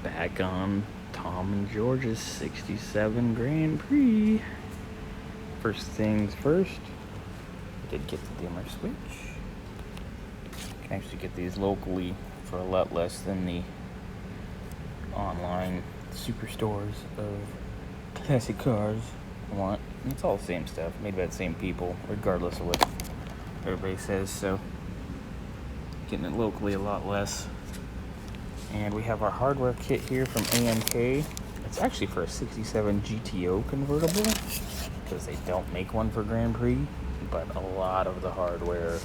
back on Tom and George's 67 Grand Prix. First things first, I did get the dimmer switch. You can actually get these locally for a lot less than the online superstores of classic cars want. It's all the same stuff, made by the same people, regardless of what everybody says, so getting it locally a lot less. And we have our hardware kit here from AMK. It's actually for a 67 GTO convertible, because they don't make one for Grand Prix, but a lot of the hardware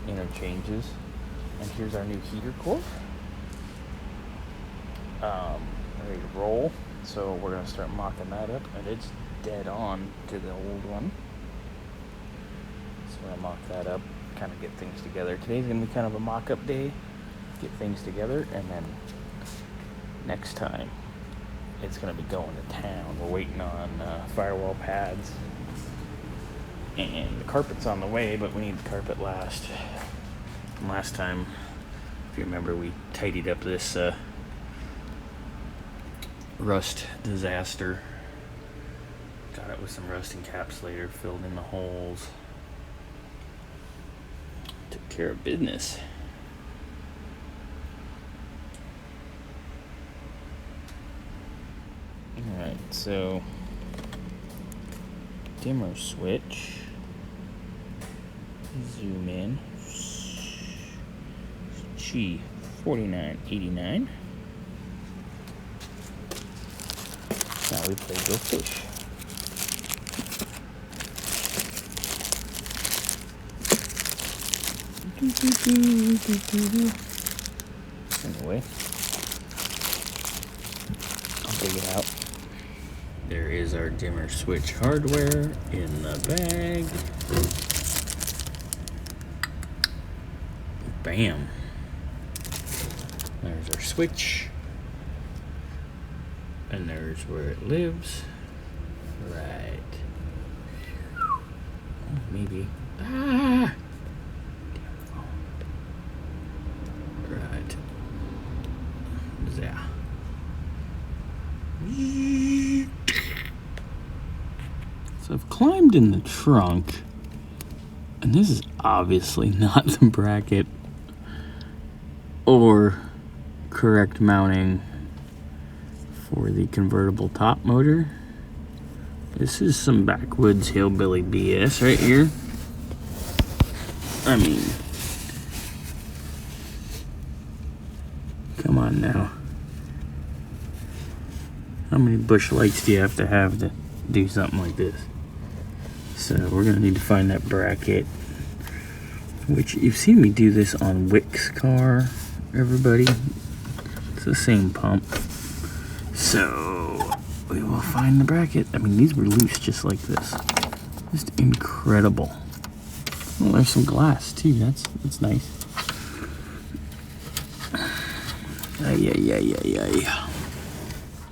interchanges. And here's our new heater core. Ready to roll. So we're going to start mocking that up, and it's dead on to the old one. So we're going to mock that up, kind of get things together. Today's going to be kind of a mock-up day, get things together, and then next time it's going to be going to town. We're waiting on firewall pads, and the carpet's on the way, but we need the carpet last. And last time, if you remember, we tidied up this rust disaster. Got it with some rust encapsulator, filled in the holes, took care of business. Alright, so dimmer switch, zoom in, G4989. Now we play Go Fish. Anyway, I'll dig it out. There is our dimmer switch hardware in the bag. Bam. There's our switch. And there's where it lives. Right. Oh, maybe. Ah! Right. Yeah. So I've climbed in the trunk, and this is obviously not the bracket or correct mounting for the convertible top motor. This is some backwoods hillbilly BS right here. I mean, come on now. How many bush lights do you have to do something like this? So we're gonna need to find that bracket, which you've seen me do this on Wick's car, everybody. It's the same pump. So we will find the bracket. I mean, these were loose just like this. Just incredible. Oh, there's some glass too. That's nice. Ay.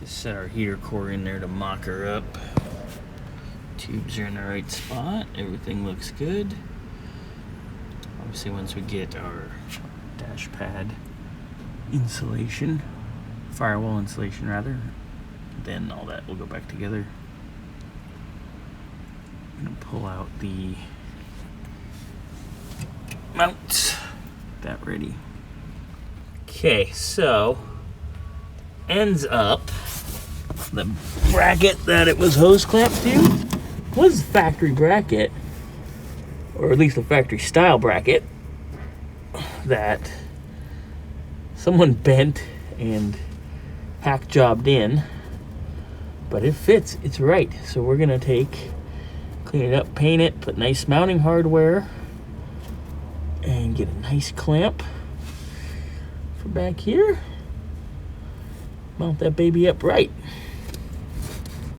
Just set our heater core in there to mock her up. Tubes are in the right spot. Everything looks good. Obviously, once we get our dash pad insulation, firewall insulation rather, then all that will go back together. I'm gonna pull out the mounts. That ready. Okay, so ends up the bracket that it was hose clamped to was a factory bracket, or at least a factory style bracket that someone bent and hack jobbed in, but it fits. It's right. So we're gonna clean it up, paint it, put nice mounting hardware, and get a nice clamp for back here. Mount that baby up right.